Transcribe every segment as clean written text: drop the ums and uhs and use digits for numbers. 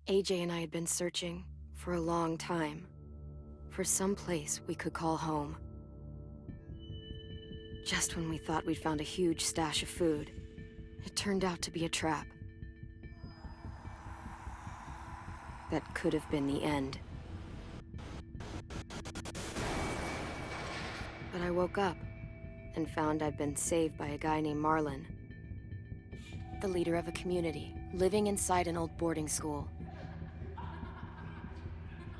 AJ and I had been searching for a long time for some place we could call home. Just when we thought we'd found a huge stash of food, it turned out to be a trap. That could have been the end. But I woke up and found I'd been saved by a guy named Marlon, the leader of a community living inside an old boarding school.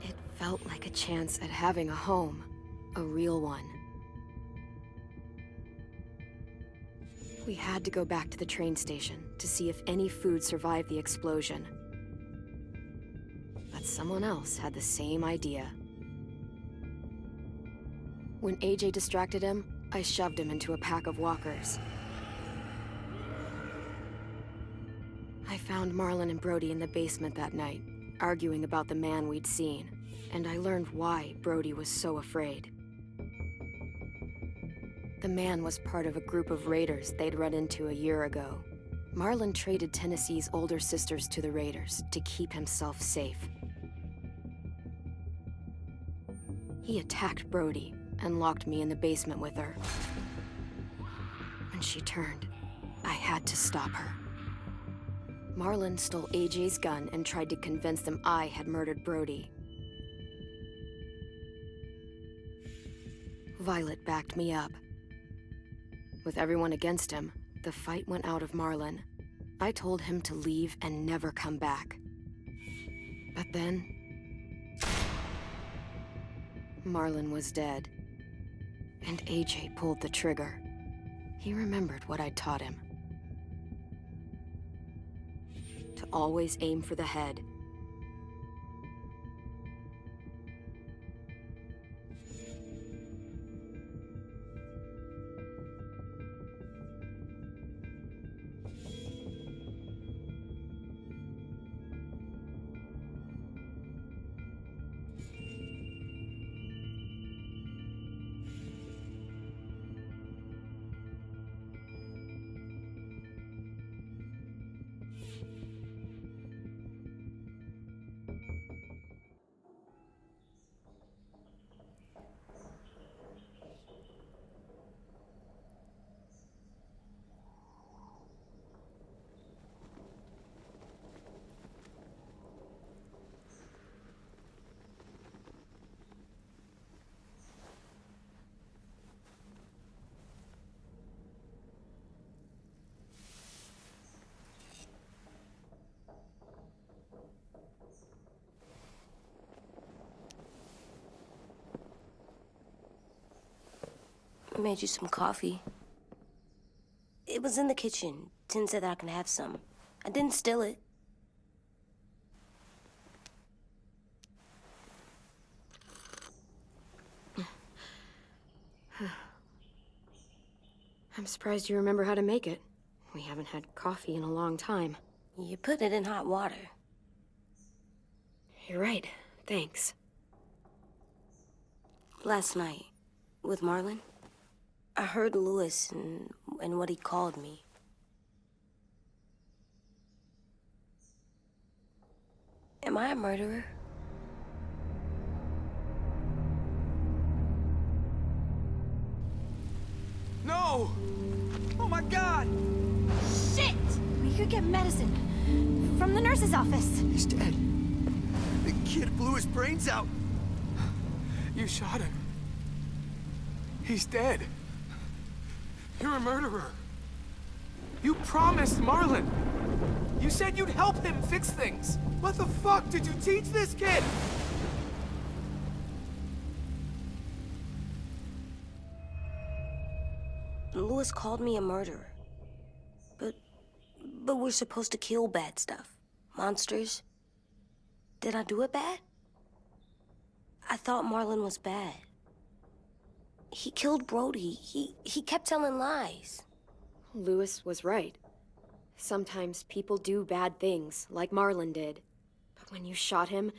It felt like a chance at having a home, a real one. We had to go back to the train station to see if any food survived the explosion. But someone else had the same idea. When AJ distracted him, I shoved him into a pack of walkers. I found Marlon and Brody in the basement that night, arguing about the man we'd seen, and I learned why Brody was so afraid. The man was part of a group of raiders they'd run into a year ago. Marlon traded Tennessee's older sisters to the raiders to keep himself safe. He attacked Brody and locked me in the basement with her. When she turned, I had to stop her. Marlon stole AJ's gun and tried to convince them I had murdered Brody. Violet backed me up. With everyone against him, the fight went out of Marlon. I told him to leave and never come back. But then, Marlon was dead, and AJ pulled the trigger. He remembered what I'd taught him. To always aim for the head. I made you some coffee. It was in the kitchen. Tin said that I can have some. I didn't steal it. I'm surprised you remember how to make it. We haven't had coffee in a long time. You put it in hot water. You're right. Thanks. Last night, with Marlon, I heard Lewis and what he called me. Am I a murderer? No! Oh my God! Shit! We could get medicine from the nurse's office. He's dead. The kid blew his brains out. You shot him. He's dead. You're a murderer. You promised Marlon. You said you'd help him fix things. What the fuck did you teach this kid? Lewis called me a murderer. But we're supposed to kill bad stuff. Monsters. Did I do it bad? I thought Marlon was bad. He killed Brody. He kept telling lies. Lewis was right. Sometimes people do bad things, like Marlon did. But when you shot him,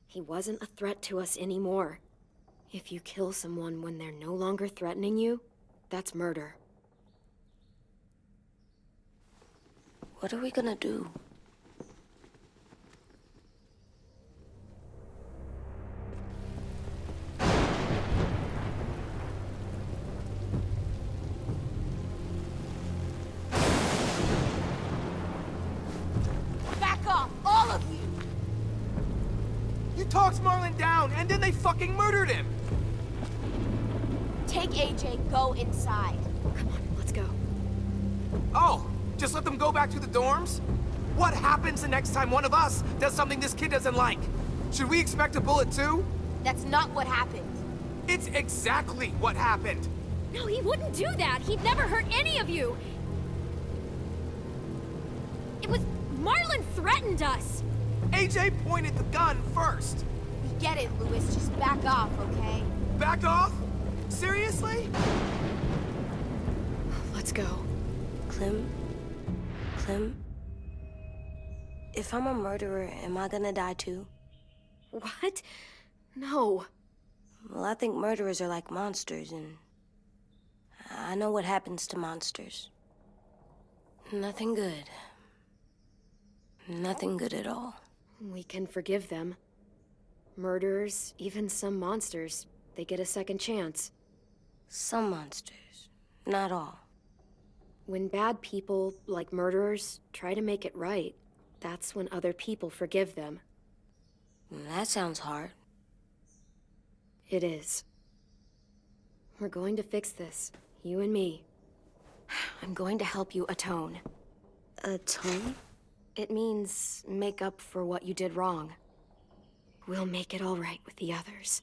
he wasn't a threat to us anymore. If you kill someone when they're no longer threatening you, that's murder. What are we gonna do? talked Marlon down, and then they fucking murdered him! Take AJ, go inside. Come on, let's go. Oh, just let them go back to the dorms? What happens the next time one of us does something this kid doesn't like? Should we expect a bullet too? That's not what happened. It's exactly what happened! No, he wouldn't do that. He'd never hurt any of you. It was... Marlon threatened us. AJ pointed the gun first! We get it, Louis. Just back off, okay? Back off? Seriously? Let's go. Clem? If I'm a murderer, am I gonna die too? What? No. Well, I think murderers are like monsters, and I know what happens to monsters. Nothing good. Nothing good at all. We can forgive them. Murderers, even some monsters, they get a second chance. Some monsters, not all. When bad people, like murderers, try to make it right, that's when other people forgive them. That sounds hard. It is. We're going to fix this, you and me. I'm going to help you atone. Atone? It means make up for what you did wrong. We'll make it all right with the others.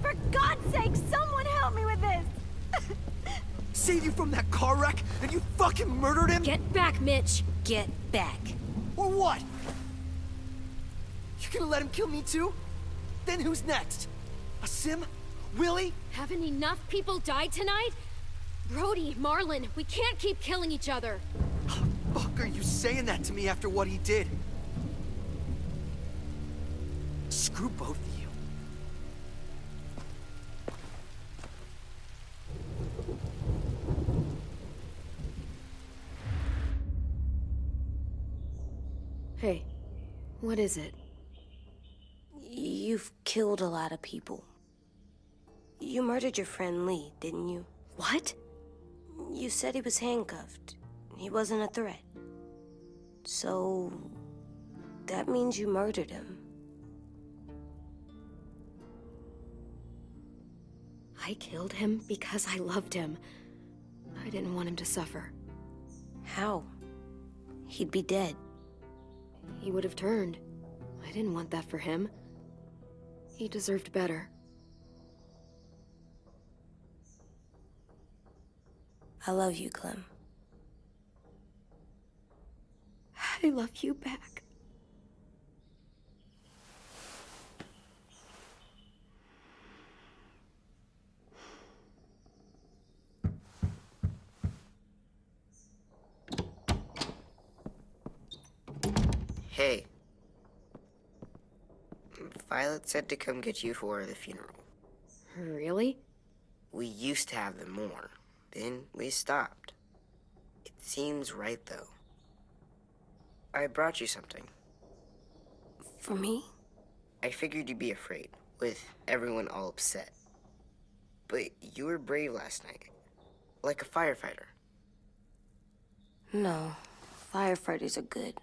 For God's sake, someone help me with this! Saved you from that car wreck, and you fucking murdered him? Get back, Mitch! Get back. Or what? You gonna let him kill me too? Then who's next? A Sim? Willie? Haven't enough people died tonight? Brody, Marlon, we can't keep killing each other. How the fuck are you saying that to me after what he did? Screw both of you. Hey, what is it? You've killed a lot of people. You murdered your friend Lee, didn't you? What? You said he was handcuffed. He wasn't a threat. So... that means you murdered him. I killed him because I loved him. I didn't want him to suffer. How? He'd be dead. He would have turned. I didn't want that for him. He deserved better. I love you, Clem. I love you back. Hey. Violet said to come get you for the funeral. Really? We used to have them more. Then we stopped. It seems right, though. I brought you something. For me? I figured you'd be afraid, with everyone all upset. But you were brave last night. Like a firefighter. No. Firefighters are good.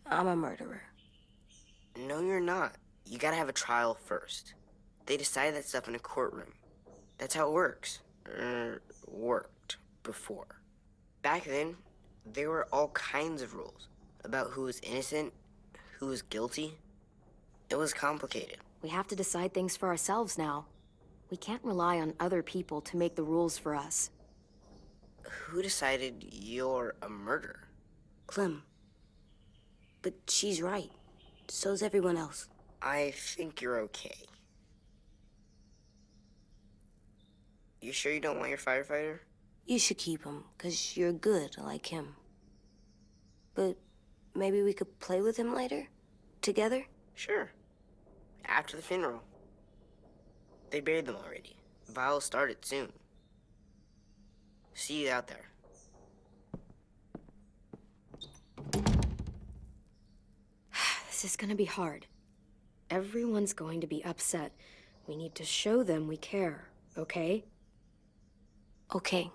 I'm a murderer. No, you're not. You gotta have a trial first. They decide that stuff in a courtroom. That's how it works. Worked before. Back then, there were all kinds of rules about who was innocent, who was guilty. It was complicated. We have to decide things for ourselves now. We can't rely on other people to make the rules for us. Who decided you're a murderer? Clem. But she's right. So's everyone else. I think you're okay. You sure you don't want your firefighter? You should keep him, 'cause you're good like him. But maybe we could play with him later? Together? Sure. After the funeral. They buried them already. Vile started soon. See you out there. This is gonna be hard. Everyone's going to be upset. We need to show them we care, okay? Okay.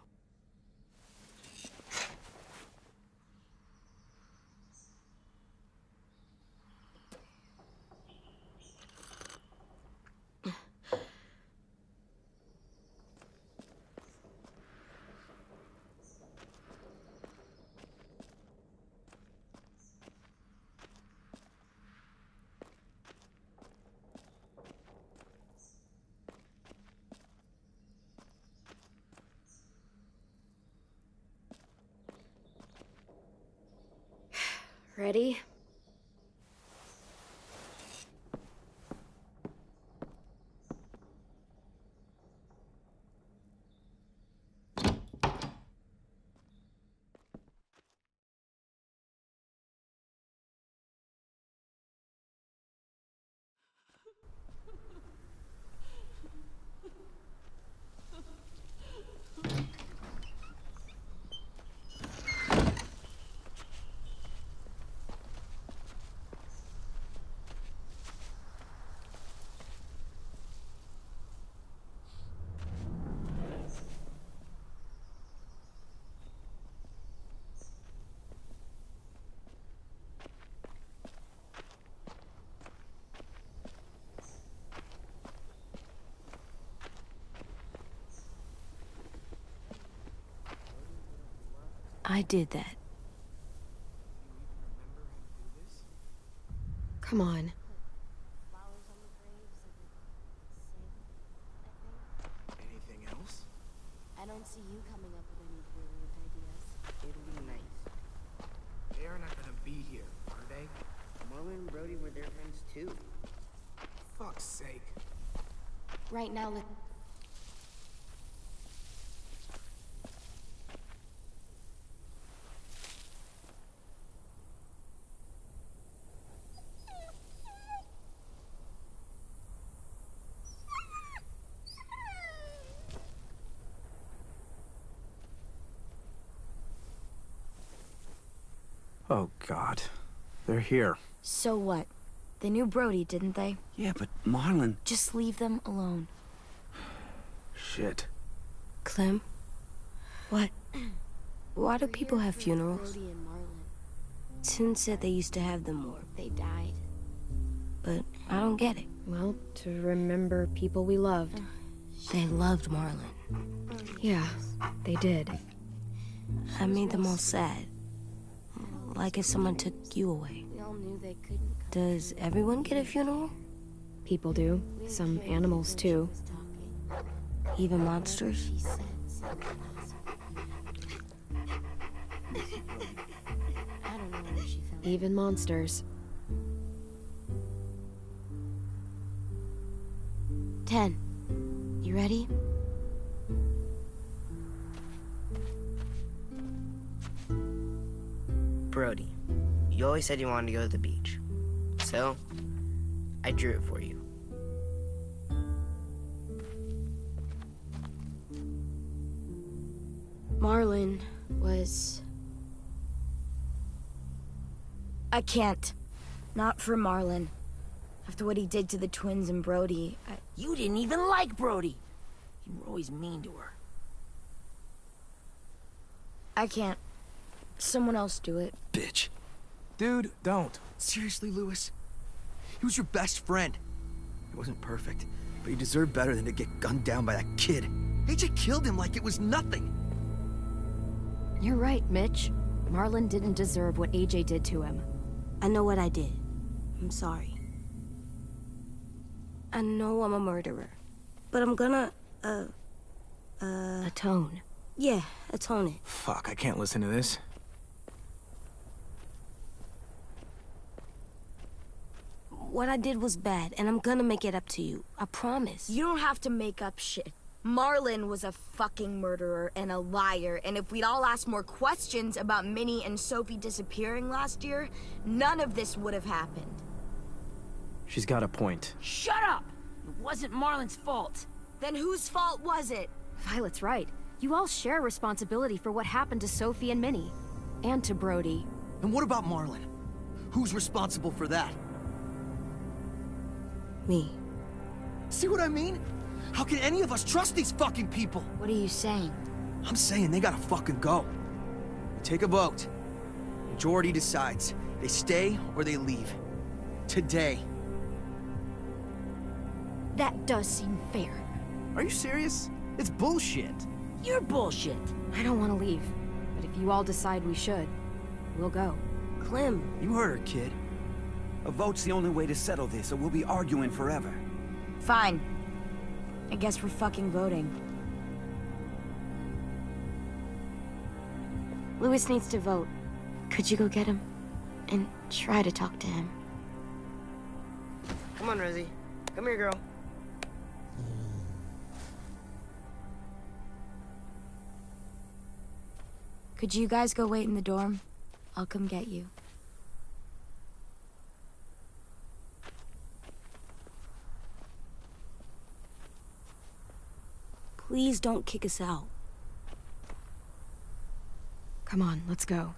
Ready? I did that. Come on. Anything else? I don't see you coming up with any brilliant ideas. It'll be nice. They are not gonna be here, are they? Marlon and Brody were their friends too. Fuck's sake. Right now, Oh, God. They're here. So what? They knew Brody, didn't they? Yeah, but Marlon... Just leave them alone. Shit. Clem, What? why do people have funerals? Brody and Marlon. Tin said they used to have them more, They died. but I don't get it. Well, to remember people we loved. They loved Marlon. Yeah, they did. I made them all sad. Like if someone took you away. We all knew they couldn't come. Does everyone get a funeral? People do. Some animals, too. Even monsters? She said something else. I don't know where she fell. Even monsters. 10. You ready? Brody, you always said you wanted to go to the beach. So, I drew it for you. Marlon was... I can't. Not for Marlon. After what he did to the twins and Brody, You didn't even like Brody. You were always mean to her. I can't. Someone else do it. Bitch. Dude, don't. Seriously, Lewis? He was your best friend. He wasn't perfect, but he deserved better than to get gunned down by that kid. AJ killed him like it was nothing. You're right, Mitch. Marlon didn't deserve what AJ did to him. I know what I did. I'm sorry. I know I'm a murderer. But I'm gonna, Atone. yeah, atone it. Fuck, I can't listen to this. What I did was bad, and I'm gonna make it up to you. I promise. You don't have to make up shit. Marlon was a fucking murderer and a liar, and if we'd all asked more questions about Minnie and Sophie disappearing last year, none of this would have happened. She's got a point. Shut up! It wasn't Marlon's fault. Then whose fault was it? Violet's right. You all share responsibility for what happened to Sophie and Minnie. And to Brody. And what about Marlon? Who's responsible for that? Me. See what I mean? How can any of us trust these fucking people? What are you saying? I'm saying they gotta fucking go. We take a vote. Majority decides. They stay or they leave. Today. That does seem fair. Are you serious? It's bullshit. You're bullshit. I don't want to leave. But if you all decide we should, we'll go. Clem, You heard her, kid. A vote's the only way to settle this, or we'll be arguing forever. Fine. I guess we're fucking voting. Lewis needs to vote. Could you go get him? and try to talk to him. Come on, Rosie. Come here, girl. Could you guys go wait in the dorm? I'll come get you. Please don't kick us out. Come on, let's go.